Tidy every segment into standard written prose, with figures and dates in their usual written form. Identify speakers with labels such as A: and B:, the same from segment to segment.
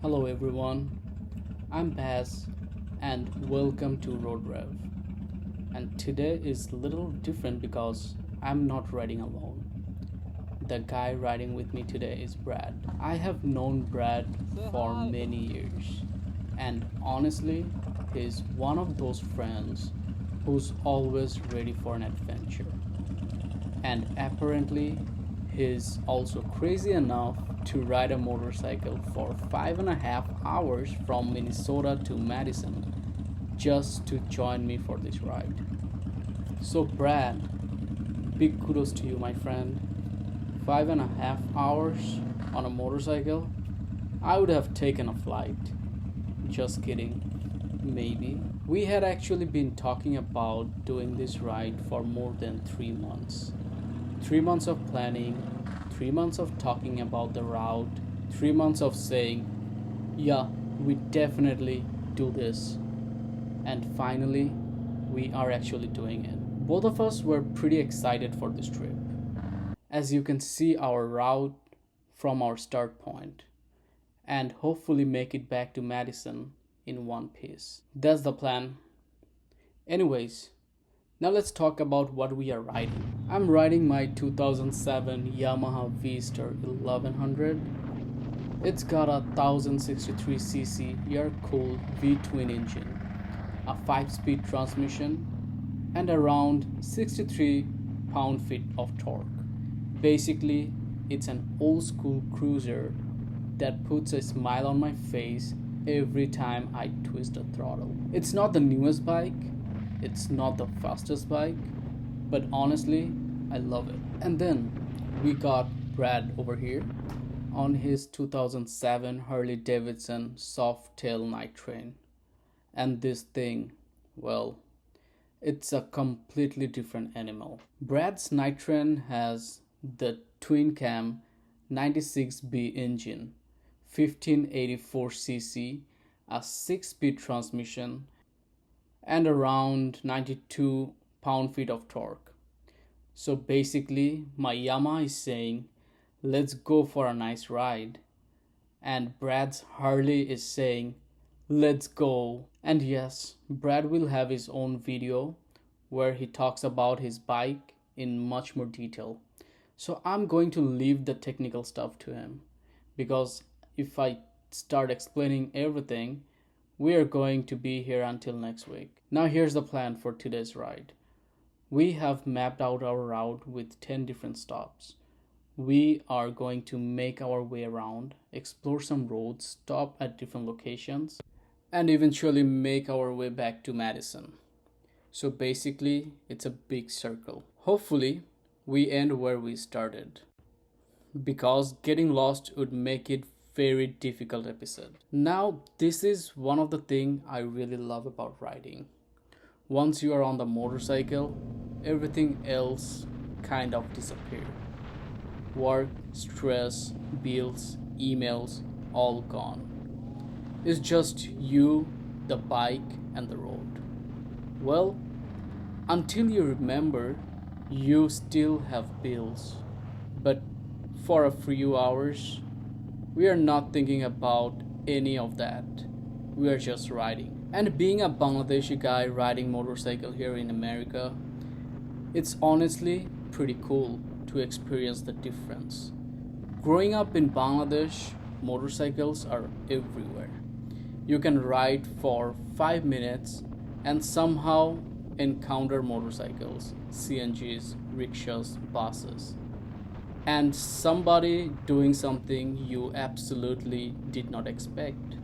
A: Hello everyone, I'm Baz and welcome to Road Rev. And today is a little different because I'm not riding alone. The guy riding with me today is Brad. I have known Brad for many years, and honestly, he's one of those friends who's always ready for an adventure. And apparently, he's also crazy enough to ride a motorcycle for 5.5 hours from Minnesota to Madison just to join me for this ride. So, Brad, big kudos to you, my friend. 5.5 hours on a motorcycle? I would have taken a flight. Just kidding. Maybe. We had actually been talking about doing this ride for more than 3 months. 3 months of planning, 3 months of talking about the route, 3 months of saying, yeah, we definitely do this. And finally, we are actually doing it. Both of us were pretty excited for this trip. As you can see our route from our start point, and hopefully make it back to Madison in one piece. That's the plan. Anyways, now let's talk about what we are riding. I'm riding my 2007 Yamaha V-Star 1100. It's got a 1063cc air-cooled V-twin engine, a 5-speed transmission, and around 63 pound-feet of torque. Basically, it's an old-school cruiser that puts a smile on my face every time I twist the throttle. It's not the newest bike, it's not the fastest bike, but honestly, I love it. And then we got Brad over here on his 2007 Harley Davidson Softail Night Train. And this thing, well, it's a completely different animal. Brad's Night Train has the twin cam 96B engine, 1584cc, a 6-speed transmission, and around 92 pound-feet of torque. So basically, my Yamaha is saying, let's go for a nice ride. And Brad's Harley is saying, let's go. And yes, Brad will have his own video where he talks about his bike in much more detail. So I'm going to leave the technical stuff to him, because if I start explaining everything, we are going to be here until next week. Now here's the plan for today's ride. We have mapped out our route with 10 different stops. We are going to make our way around, explore some roads, stop at different locations, and eventually make our way back to Madison. So basically, it's a big circle. Hopefully, we end where we started, because getting lost would make it very difficult episode. Now, this is one of the things I really love about riding. Once you are on the motorcycle, everything else kind of disappears. Work, stress, bills, emails, all gone. It's just you, the bike, and the road. Well, until you remember, you still have bills. But for a few hours, we are not thinking about any of that. We are just riding. And being a Bangladeshi guy riding motorcycle here in America, it's honestly pretty cool to experience the difference. Growing up in Bangladesh, motorcycles are everywhere. You can ride for 5 minutes and somehow encounter motorcycles, CNGs, rickshaws, buses, and somebody doing something you absolutely did not expect.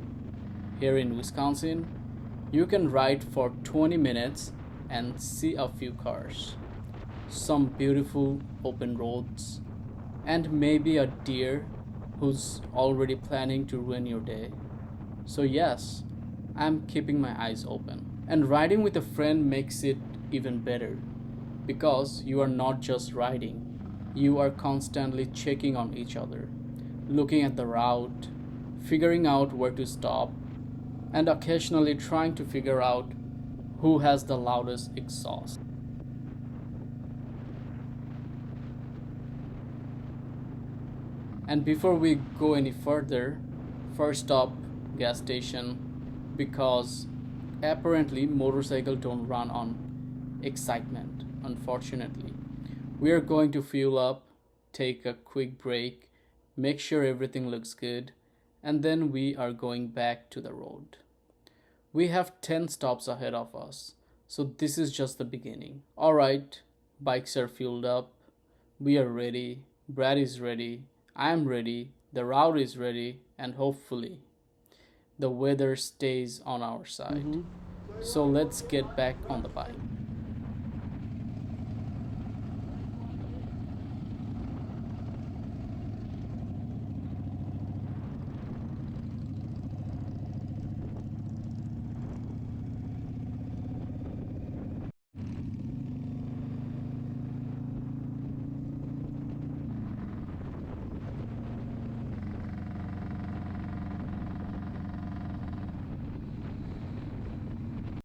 A: Here in Wisconsin, you can ride for 20 minutes and see a few cars, some beautiful open roads, and maybe a deer who's already planning to ruin your day. So, yes, I'm keeping my eyes open. And riding with a friend makes it even better, because you are not just riding, you are constantly checking on each other, looking at the route, figuring out where to stop, and occasionally trying to figure out who has the loudest exhaust. And before we go any further, first up, gas station because apparently motorcycles don't run on excitement, unfortunately. We are going to fuel up, take a quick break, make sure everything looks good, and then we are going back to the road. We have 10 stops ahead of us, so this is just the beginning. Alright, bikes are fueled up, we are ready, Brad is ready, I am ready, the route is ready, and hopefully the weather stays on our side. So let's get back on the bike.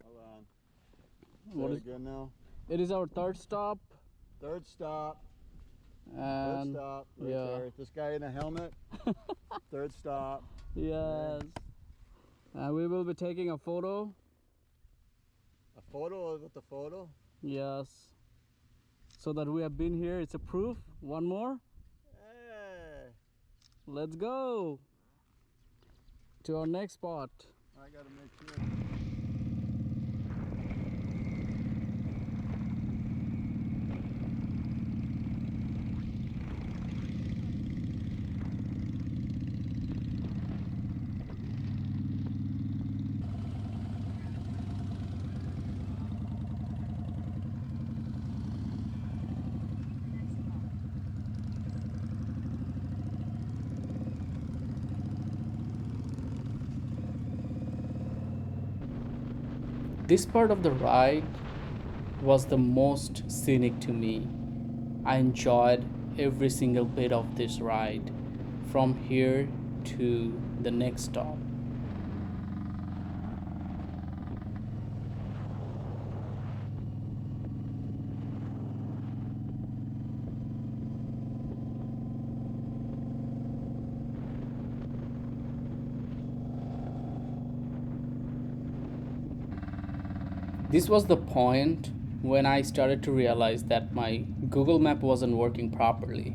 B: Hold on.
A: What
B: Say
A: is-
B: it again now.
A: It is our third stop,
B: Third stop. Third
A: and
B: stop. Right
A: yeah.
B: there. This guy in a helmet. Third stop.
A: yes, and we will be taking a photo.
B: A photo with the photo.
A: Yes, so that we have been here. It's a proof. One more.
B: Hey.
A: Let's go to our next spot.
B: I gotta make sure.
A: This part of the ride was the most scenic to me. I enjoyed every single bit of this ride from here to the next stop. This was the point when I started to realize that my Google Map wasn't working properly.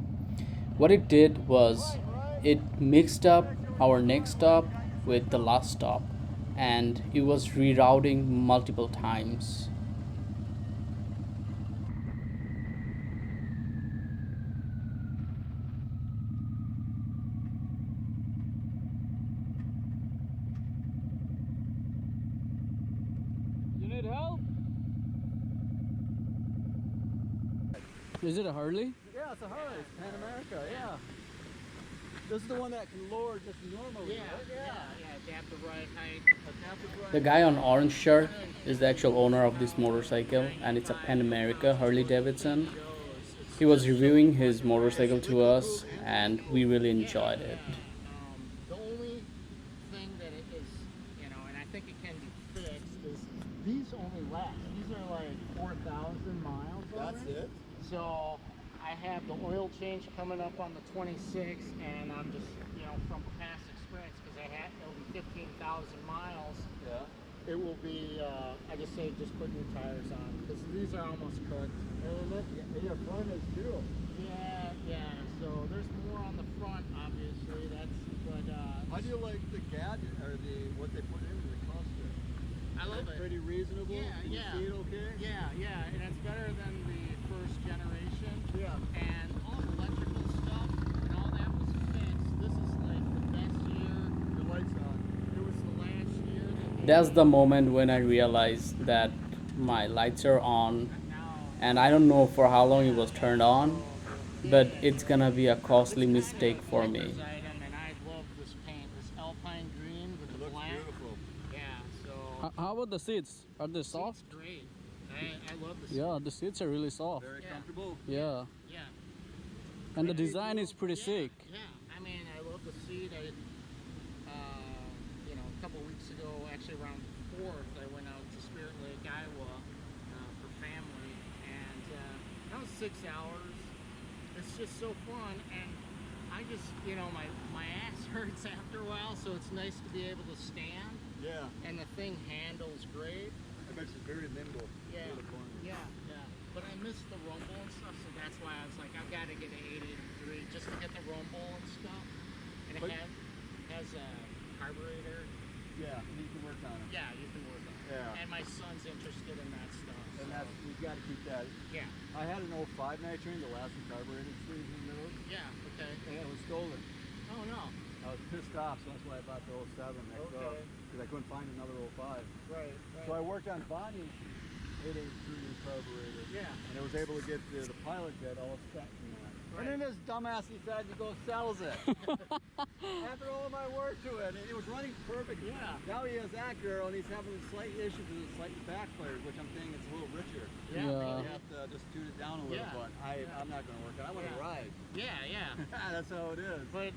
A: What it did was it mixed up our next stop with the last stop, and it was rerouting multiple times. You need help? Is it a Harley?
B: Yeah, it's a Harley. It's Pan America. Yeah. This is the one that can lower just normally. Right?
C: Adaptive ride height.
B: Adaptive ride.
A: The guy on orange shirt is the actual owner of this motorcycle, and it's a Pan America Harley Davidson. He was reviewing his motorcycle to us, and we really enjoyed it.
C: The only thing that it is, and I think it can be fixed, is these only last. These are like 4,000 miles.
B: That's it.
C: So I have the oil change coming up on the 26th, and I'm just, from past experience, because it'll be 15,000 miles.
B: Yeah.
C: It will be, I just say, just put new tires on, because these are almost cooked.
B: And your front is too.
C: Yeah. So there's more on the front, obviously.
B: How do you like the gadget or what they put into the cluster?
C: I love it.
B: Pretty reasonable.
C: Yeah,
B: Can you
C: yeah.
B: see it okay?
C: Yeah, and it's better than the first generation.
B: Yeah.
C: And all the electrical stuff and all that was fixed. This is like the best year.
B: The lights on.
C: It was the last year.
A: That's the moment when I realized that my lights are on, and I don't know for how long it was turned on, but it's gonna be a costly mistake for me.
C: Item, and I love this paint, this alpine green with
B: It
C: the
B: looks
C: black.
B: beautiful.
C: Yeah, so
A: How about the seats? Are they soft?
C: it's great. I love this.
A: Yeah, the seats are really soft.
B: Very
C: Yeah.
B: comfortable.
A: Yeah,
C: Yeah.
A: and the design is pretty sick.
C: Yeah, I mean, I love the seat. A couple weeks ago, actually around 4th, I went out to Spirit Lake, Iowa, for family, and that was 6 hours. It's just so fun, and I just, you know, my ass hurts after a while, so it's nice to be able to stand.
B: Yeah.
C: And the thing handles great.
B: I bet it's very nimble.
C: Yeah. Yeah. But I miss the rumble and stuff, so that's why I was like, I've got to get an 883 just to get the rumble and stuff. And it has a carburetor.
B: Yeah, you can work on it.
C: Yeah, you can work on it.
B: Yeah.
C: And my son's interested in that stuff.
B: And
C: so.
B: that's, you got to keep that.
C: Yeah.
B: I had an 05 nitrine, the last carburetor sleeves in the middle.
C: Yeah, okay.
B: And it was stolen.
C: Oh, no.
B: I was pissed off, so that's why I bought the 07 next up. Because I couldn't find another 05.
C: Right.
B: So I worked on bonding 883 carburetor.
C: Yeah.
B: And I was able to get the pilot jet all set in that.
C: Right.
B: And then this dumbass decides to go sells it. After all my work to it, and it was running perfect.
C: Yeah.
B: Now he has that girl, and he's having slight issues with it, slightly backfired, which I'm thinking it's a little richer.
A: Yeah.
B: You have to just tune it down a little, but I'm not going to work it. I want to ride.
C: Yeah.
B: That's how it is.
C: But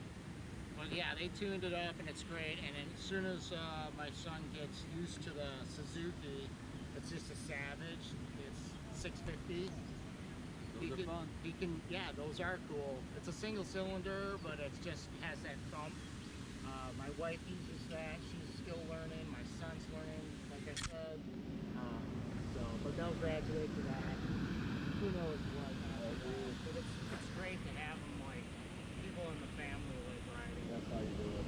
C: yeah, they tuned it up and it's great. And then as soon as my son gets used to the Suzuki, it's just a Savage. It's 650.
B: Those are fun.
C: He can, yeah, those are cool. It's a single cylinder, but it's just has that thump. My wife uses that. She's still learning. My son's learning, like I said. But they'll graduate to that. Who knows what? But it's great to have them like people in the family like riding.
B: That's how you do it.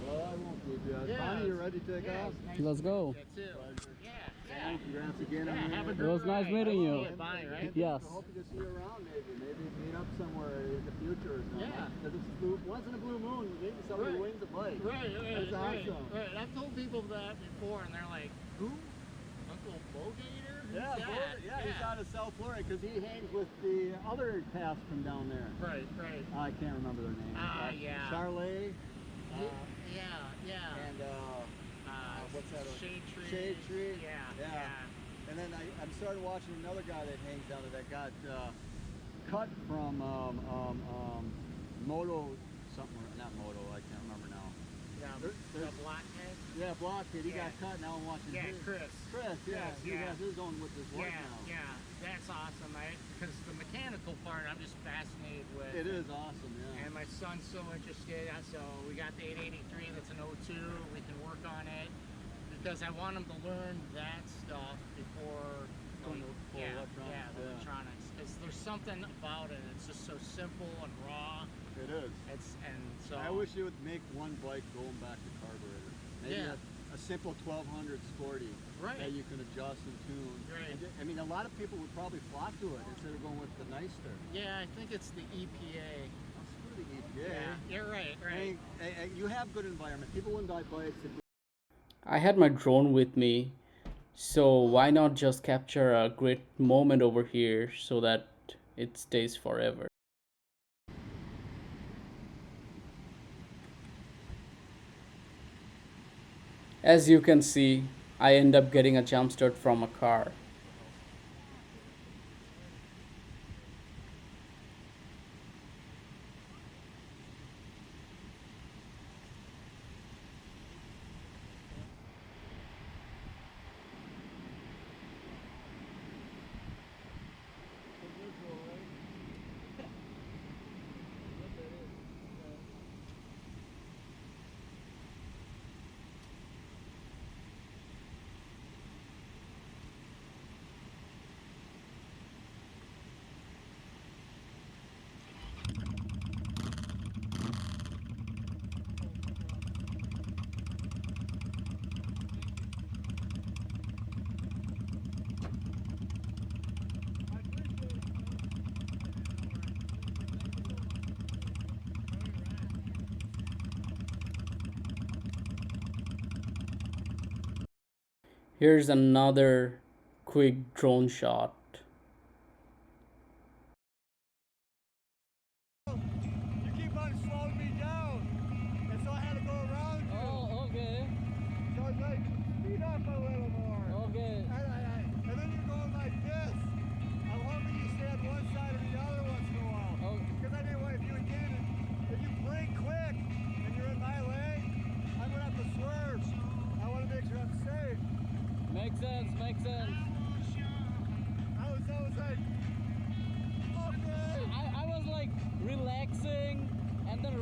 B: Well, I won't keep you.
C: Yeah,
B: Bonnie, you ready to take off?
C: Nice
A: Let's go.
C: Yeah.
B: Congrats again.
C: Have a
A: It
C: good
A: was nice
C: ride.
A: meeting you.
C: Yeah, Bonnie, right?
A: Yes.
B: I hope to see you around maybe meet up somewhere in the future or something.
C: Yeah.
B: Because it's once in a blue moon, maybe somebody wins a bike.
C: Right.
B: That's awesome.
C: Right. I've told people that before, and they're like, "Who? Uncle Bogator? Who's
B: Yeah,
C: that?"
B: he's out of South Florida because he hangs with the other cast from down there.
C: Right.
B: I can't remember their name.
C: Yeah.
B: Charlet.
C: Yeah.
B: And what's that?
C: Shade Tree.
B: Shade Tree.
C: Yeah.
B: And then I'm started watching another guy that hangs down there that got cut from Moto something, not Moto, I can't remember now.
C: The Blockhead.
B: Yeah, Blockhead. He got cut. Now I'm watching.
C: Yeah, Chris.
B: Yes, he has his own with his work now.
C: Yeah, that's awesome. Because the mechanical part, I'm just fascinated with.
B: It is awesome, yeah.
C: And my son's so interested, so we got the 883 that's an 02. We can work on it because I want him to learn that stuff before going to electronics. Because there's something about it. It's just so simple and raw.
B: It is.
C: So
B: I wish you would make one bike going back to carburetor. Maybe a simple 1200 Sporty that you can adjust and tune.
C: Right.
B: I mean, a lot of people would probably flock to it instead of going with the Neister.
C: Yeah, I think it's the EPA.
B: Screw the EPA.
C: Yeah, you're right.
B: I mean, you have good environment. People wouldn't buy bikes if
A: I had my drone with me, so why not just capture a great moment over here so that it stays forever. As you can see, I end up getting a jump start from a car. Here's another quick drone shot.
B: you keep on slowing me down, and so I had to go around you.
A: Oh, okay.
B: So I was like, speed up a little more.
A: Okay.
B: And then you're going like this. I'm hoping you stay on one side or the other once in a while. Because I didn't want if you brake quick and you're in my lane, I'm gonna have to swerve. I want to make sure I'm safe.
A: Makes sense.
B: I was like, okay.
A: I was like relaxing and then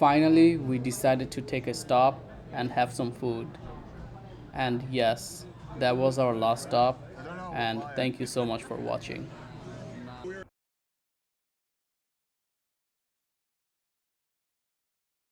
A: finally we decided to take a stop and have some food. And yes, that was our last stop. And thank you so much for watching.